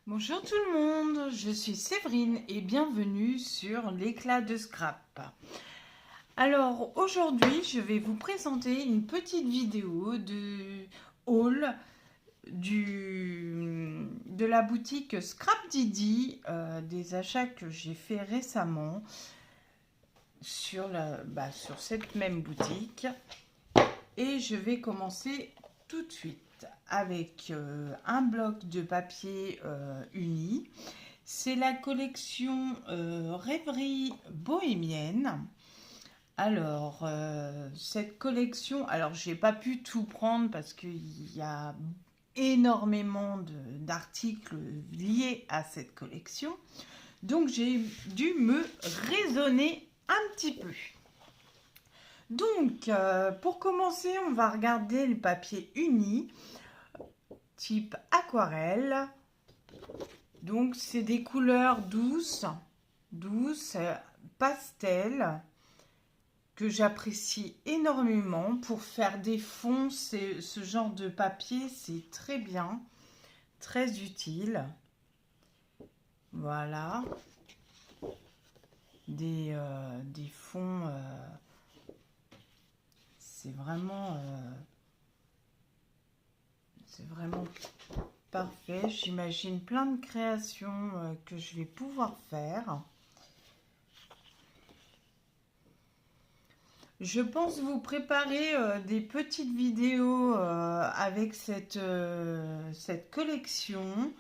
Bonjour tout le monde, je suis Séverine et bienvenue sur l'éclat de scrap. Alors aujourd'hui je vais vous présenter une petite vidéo de haul de la boutique Scrap Didi, des achats que j'ai fait récemment sur cette même boutique. Et je vais commencer tout de suite avec un bloc de papier uni. C'est la collection Rêverie bohémienne. Alors, cette collection, alors j'ai pas pu tout prendre parce qu'il y a énormément d'articles liés à cette collection. Donc j'ai dû me raisonner un petit peu. Donc, pour commencer, on va regarder le papier uni, type aquarelle. Donc, c'est des couleurs douces, pastel, que j'apprécie énormément. Pour faire des fonds, ce genre de papier, c'est très bien, très utile. Voilà. Des fonds, c'est vraiment parfait. J'imagine plein de créations que je vais pouvoir faire. Je pense vous préparer des petites vidéos avec cette collection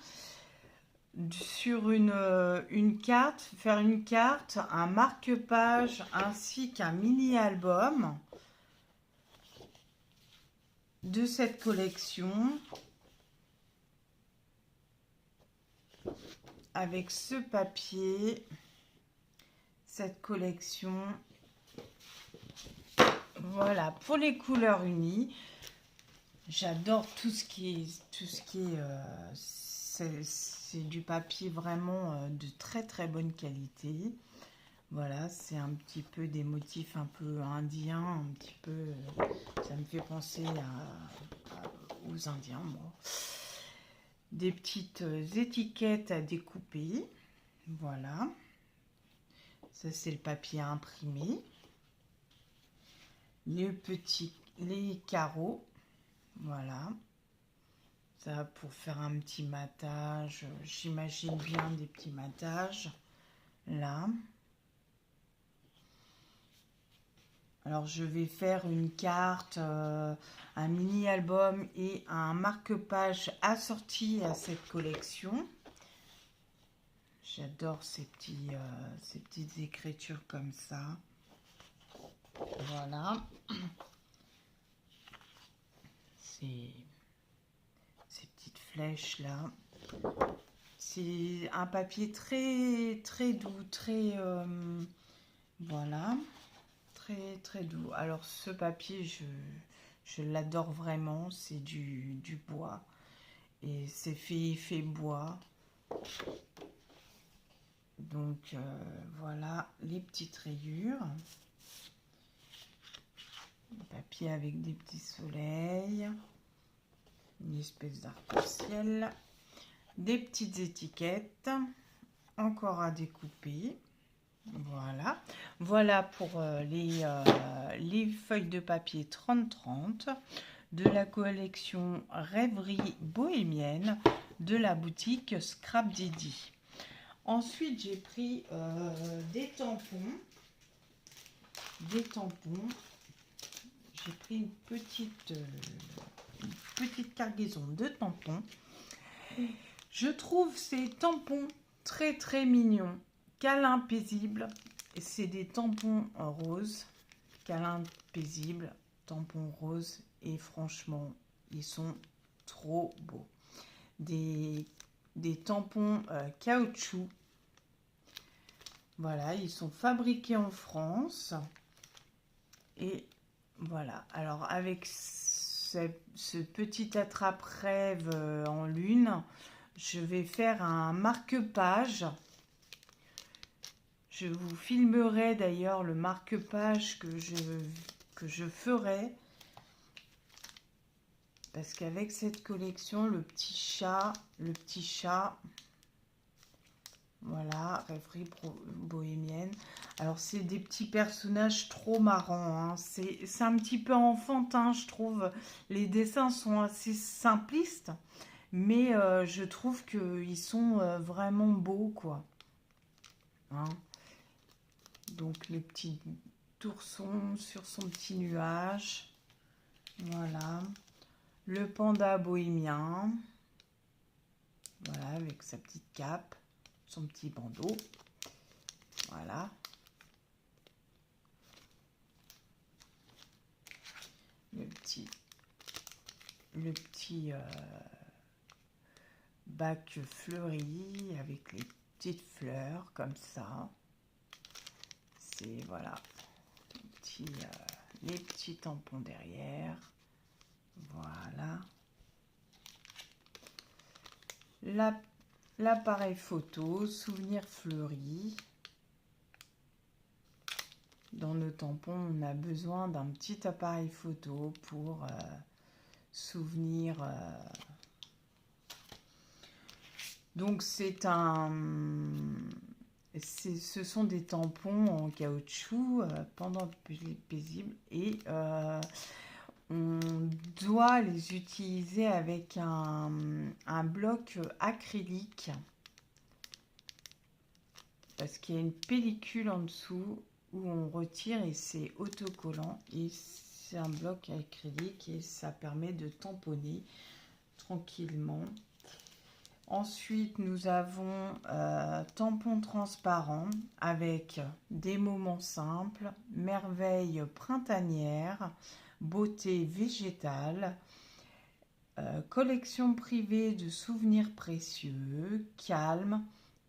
sur une carte, faire une carte, un marque-page ainsi qu'un mini-album de cette collection avec ce papier, cette collection. Voilà, pour les couleurs unies, j'adore tout ce qui est, c'est du papier vraiment de très bonne qualité. Voilà, c'est un petit peu des motifs un peu indiens, un petit peu, ça me fait penser aux Indiens, moi. Des petites étiquettes à découper, voilà. Ça c'est le papier imprimé. Les carreaux, voilà, ça pour faire un petit matage, j'imagine bien des petits matages là. Alors je vais faire une carte, un mini album et un marque-page assorti à cette collection. J'adore ces petites écritures comme ça. Voilà. Ces petites flèches là. C'est un papier très doux, voilà, très doux. Alors ce papier, je l'adore vraiment, c'est du bois et c'est fait bois. Donc voilà les petites rayures. Papier avec des petits soleils, une espèce d'arc-en-ciel, des petites étiquettes, encore à découper. Voilà, voilà pour les feuilles de papier 30-30 de la collection Rêverie bohémienne de la boutique Scrap Didi. Ensuite, j'ai pris des tampons. J'ai pris une petite cargaison de tampons. Je trouve ces tampons très mignons, câlins paisibles. C'est des tampons roses, câlins paisibles, tampons roses. Et franchement, ils sont trop beaux. Des tampons caoutchouc. Voilà, ils sont fabriqués en France. Et voilà, alors avec ce petit attrape-rêve en lune, je vais faire un marque-page. Je vous filmerai d'ailleurs le marque-page que je ferai. Parce qu'avec cette collection, le petit chat, Voilà, rêverie bohémienne. Alors, c'est des petits personnages trop marrants, hein. C'est un petit peu enfantin, je trouve. Les dessins sont assez simplistes, mais je trouve qu'ils sont vraiment beaux, quoi. Hein. Donc, le petit ourson sur son petit nuage. Voilà. Le panda bohémien. Voilà, avec sa petite cape, son petit bandeau. Voilà. Le petit bac fleuri avec les petites fleurs comme ça. C'est voilà, les petits tampons derrière. Voilà. L'appareil photo, souvenir fleuri. Dans nos tampons, on a besoin d'un petit appareil photo pour souvenir. Donc ce sont des tampons en caoutchouc pendant paisible et on doit les utiliser avec un bloc acrylique parce qu'il y a une pellicule en dessous où on retire et c'est autocollant et c'est un bloc acrylique et ça permet de tamponner tranquillement. Ensuite, nous avons tampon transparent avec des moments simples, merveille printanière, beauté végétale, collection privée de souvenirs précieux, calme,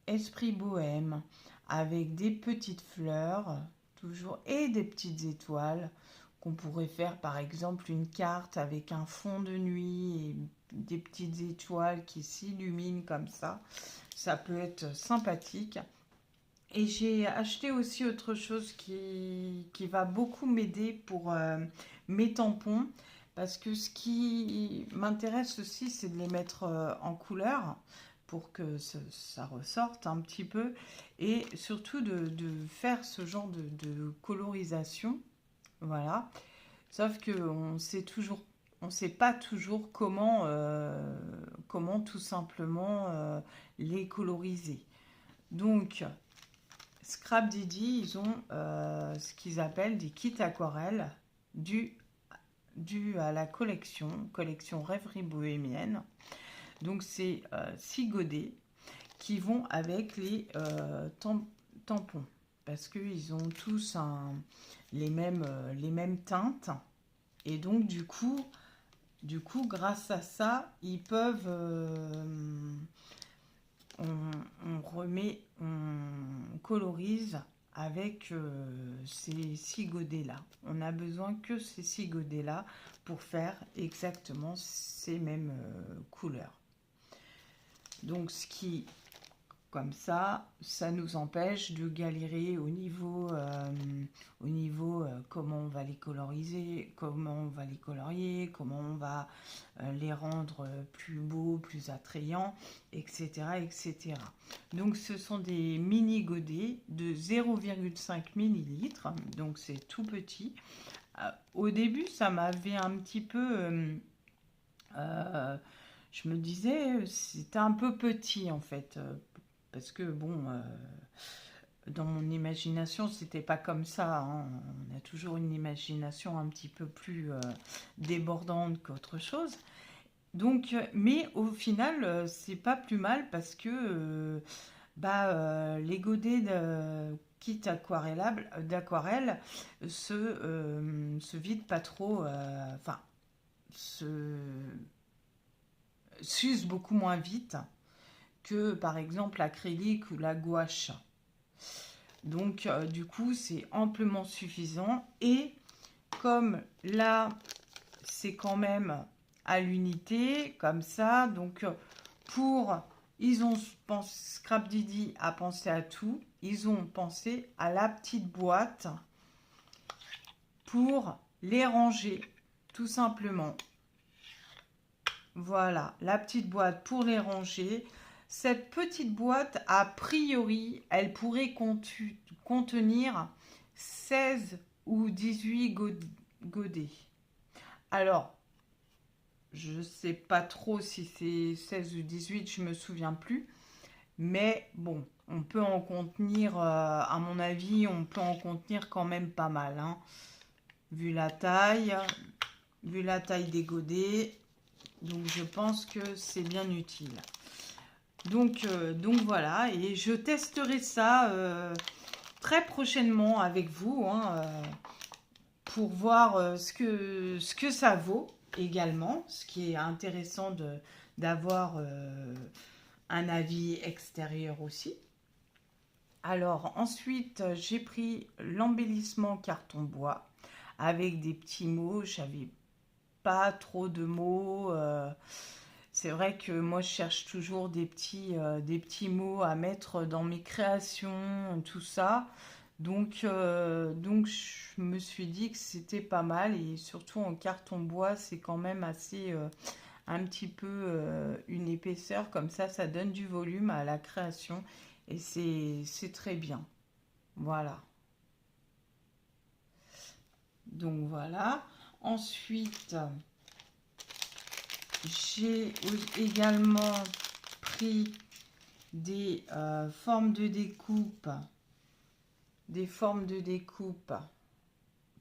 esprit bohème, avec des petites fleurs toujours et des petites étoiles qu'on pourrait faire par exemple une carte avec un fond de nuit et des petites étoiles qui s'illuminent comme ça. Ça peut être sympathique. Et j'ai acheté aussi autre chose qui va beaucoup m'aider pour mes tampons. Parce que ce qui m'intéresse aussi, c'est de les mettre en couleur pour que ça ressorte un petit peu. Et surtout de faire ce genre de colorisation. Voilà. Sauf qu'on sait toujours, on sait pas toujours comment tout simplement les coloriser. Donc, Scrap Didi, ils ont ce qu'ils appellent des kits aquarelles dû à la collection Rêverie bohémienne. Donc, c'est 6 godets qui vont avec les tampons parce qu'ils ont tous les mêmes teintes et donc du coup grâce à ça ils peuvent on colorise avec ces 6 godets là. On n'a besoin que ces 6 godets là pour faire exactement ces mêmes couleurs. Donc ce qui comme ça nous empêche de galérer au niveau comment on va les coloriser, comment on va les colorier, comment on va les rendre plus beaux, plus attrayants, etc., etc. Donc ce sont des mini godets de 0,5 ml, donc c'est tout petit. Au début, ça m'avait un petit peu... je me disais, c'était un peu petit en fait, parce que bon, dans mon imagination, c'était pas comme ça, hein. On a toujours une imagination un petit peu plus débordante qu'autre chose. Donc, mais au final, c'est pas plus mal parce que les godets de kit d'aquarelle se vident pas trop, enfin, s'usent beaucoup moins vite que par exemple l'acrylique ou la gouache. Donc du coup c'est amplement suffisant et comme là c'est quand même à l'unité comme ça, donc ils ont pensé, Scrap Didi a pensé à tout, ils ont pensé à la petite boîte pour les ranger tout simplement. Voilà, la petite boîte pour les ranger. Cette petite boîte, a priori, elle pourrait contenir 16 ou 18 godets. Alors, je sais pas trop si c'est 16 ou 18, je me souviens plus. Mais bon, on peut en contenir, à mon avis, on peut en contenir quand même pas mal, hein. Vu la taille des godets. Donc je pense que c'est bien utile. Donc voilà, et je testerai ça très prochainement avec vous, hein, pour voir ce que ça vaut également. Ce qui est intéressant d'avoir un avis extérieur aussi. Alors ensuite, j'ai pris l'embellissement carton bois avec des petits mots. J'avais pas trop de mots. C'est vrai que moi, je cherche toujours des petits mots à mettre dans mes créations, tout ça. Donc je me suis dit que c'était pas mal. Et surtout en carton bois, c'est quand même assez, un petit peu une épaisseur. Comme ça donne du volume à la création. Et c'est très bien. Voilà. Donc voilà. Ensuite, j'ai également pris des formes de découpe,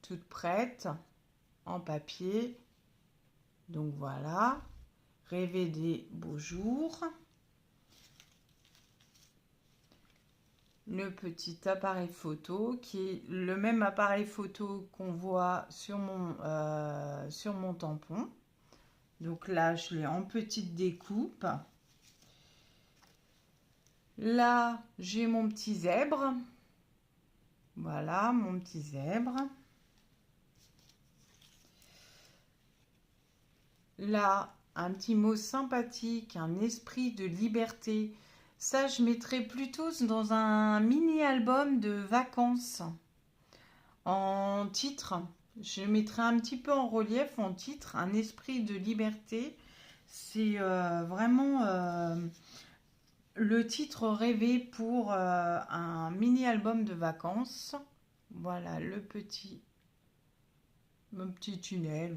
toutes prêtes en papier. Donc voilà, rêver des beaux jours. Le petit appareil photo qui est le même appareil photo qu'on voit sur mon tampon. Donc là, je l'ai en petite découpe. Là, j'ai mon petit zèbre. Voilà, mon petit zèbre. Là, un petit mot sympathique, un esprit de liberté. Ça, je mettrais plutôt dans un mini-album de vacances. En titre, je mettrai un petit peu en relief en titre, un esprit de liberté. C'est vraiment le titre rêvé pour un mini-album de vacances. Voilà, mon petit tunnel.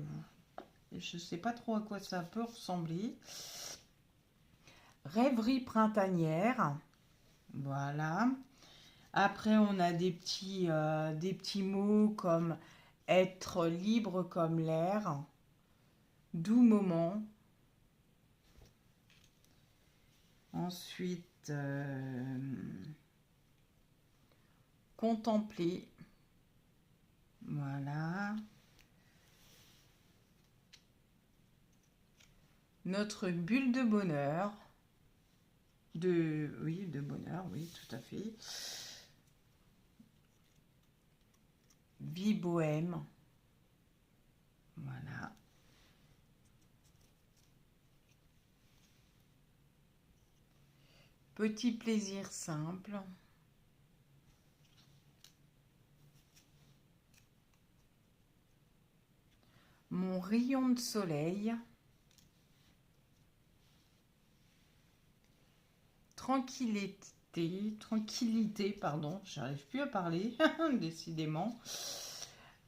Je ne sais pas trop à quoi ça peut ressembler. Rêverie printanière. Voilà. Après, on a des petits mots comme être libre comme l'air, doux moment. Ensuite, contempler. Voilà. Notre bulle de bonheur. Oui, de bonheur, oui, tout à fait. Vie bohème. Voilà. Petit plaisir simple. Mon rayon de soleil. Tranquillité, pardon, j'arrive plus à parler, décidément.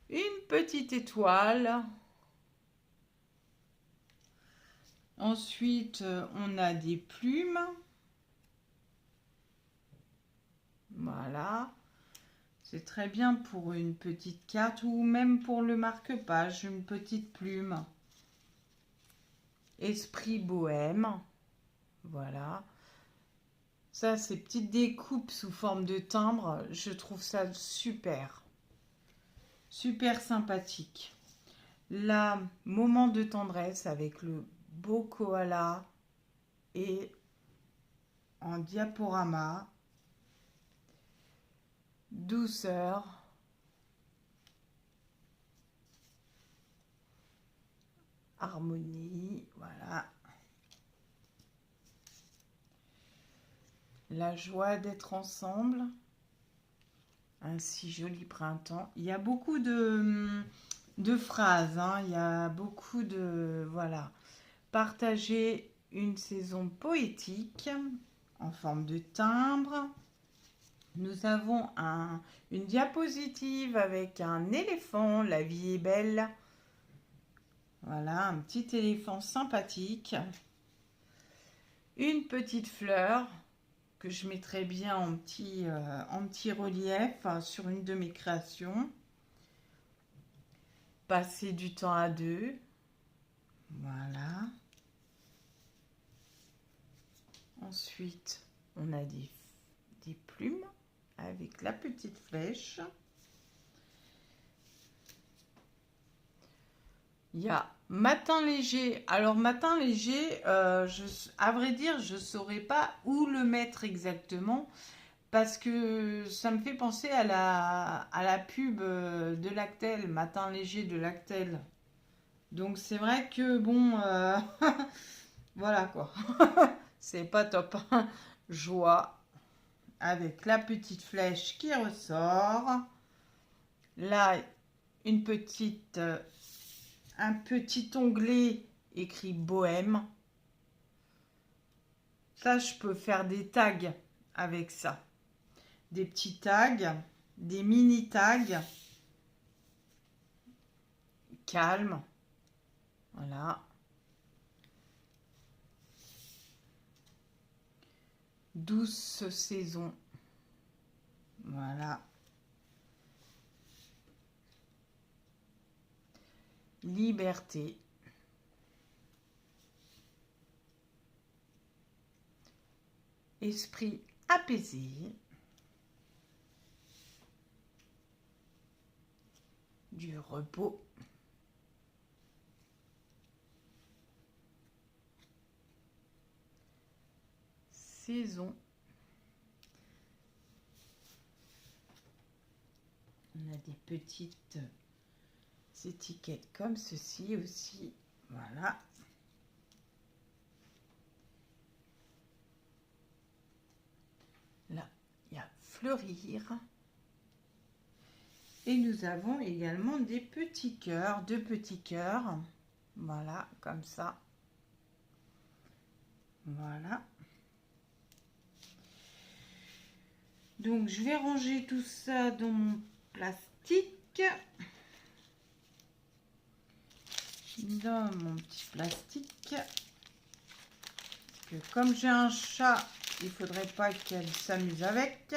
Une petite étoile. Ensuite, on a des plumes. Voilà. C'est très bien pour une petite carte ou même pour le marque-page, une petite plume. Esprit bohème. Voilà. Ça, ces petites découpes sous forme de timbre, je trouve ça super. Super sympathique. Là, moment de tendresse avec le beau koala et en diaporama. Douceur. Harmonie, voilà. La joie d'être ensemble. Un si joli printemps. Il y a beaucoup de phrases, hein. Il y a beaucoup de... Voilà. Partager une saison poétique. en forme de timbre. Nous avons une diapositive avec un éléphant, la vie est belle. Voilà, un petit éléphant sympathique. Une petite fleur que je mettrai bien en petit relief sur une de mes créations. Passer du temps à deux. Voilà. Ensuite, on a des plumes avec la petite flèche. Il y a matin léger. Alors matin léger, à vrai dire, je ne saurais pas où le mettre exactement parce que ça me fait penser à la pub de Lactel, matin léger de Lactel. Donc c'est vrai que bon, voilà quoi, c'est pas top. Joie avec la petite flèche qui ressort. Là, un petit onglet écrit bohème. Ça, je peux faire des tags avec ça. Des petits tags, des mini tags. Calme. Voilà. Douce saison. Voilà. Liberté. Esprit apaisé. Du repos. Saison. On a des petites étiquettes comme ceci aussi. Voilà. Là, il y a fleurir. Et nous avons également des petits cœurs, deux petits cœurs. Voilà, comme ça. Voilà. Donc, je vais ranger tout ça dans mon plastique. Dans mon petit plastique. Que comme j'ai un chat, il ne faudrait pas qu'elle s'amuse avec.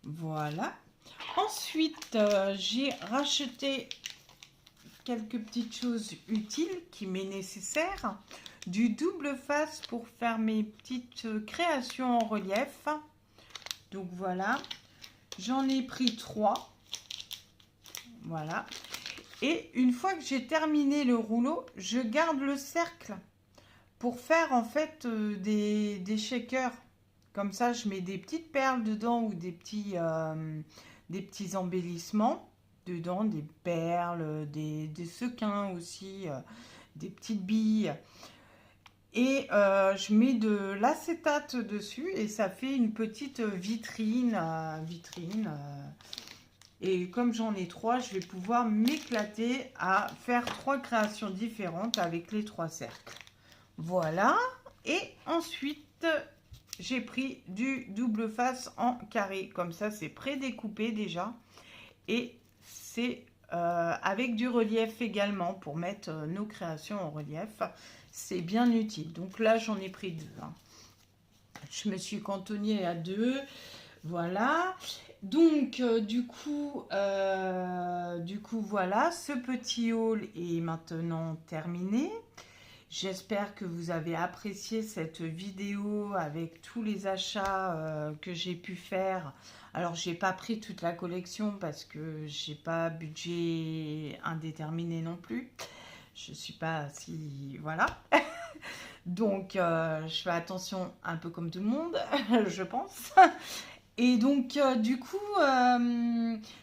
Voilà. Ensuite, j'ai racheté quelques petites choses utiles qui m'est nécessaire. Du double face pour faire mes petites créations en relief. Donc voilà. J'en ai pris 3. Voilà. Et une fois que j'ai terminé le rouleau, je garde le cercle pour faire en fait des shakers. Comme ça, je mets des petites perles dedans ou des petits embellissements dedans, des perles, des sequins aussi, des petites billes. Et je mets de l'acétate dessus et ça fait une petite vitrine. Et comme j'en ai 3, je vais pouvoir m'éclater à faire 3 créations différentes avec les 3 cercles. Voilà. Et ensuite, j'ai pris du double face en carré. Comme ça, c'est pré-découpé déjà. Et c'est avec du relief également pour mettre nos créations en relief. C'est bien utile. Donc là, j'en ai pris 2. Hein. Je me suis cantonnée à 2. Voilà. Donc, du coup, voilà. Ce petit haul est maintenant terminé. J'espère que vous avez apprécié cette vidéo avec tous les achats que j'ai pu faire. Alors, j'ai pas pris toute la collection parce que j'ai pas budget indéterminé non plus. Je suis pas si... Voilà. Donc, je fais attention un peu comme tout le monde, je pense. Et donc, du coup,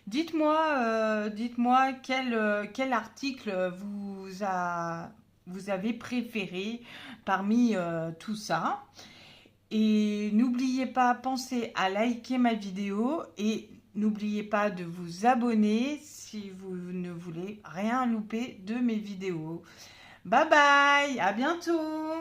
dites-moi quel article vous avez préféré parmi tout ça. Et n'oubliez pas, pensez à liker ma vidéo et N'oubliez pas de vous abonner si vous ne voulez rien louper de mes vidéos. Bye bye, à bientôt!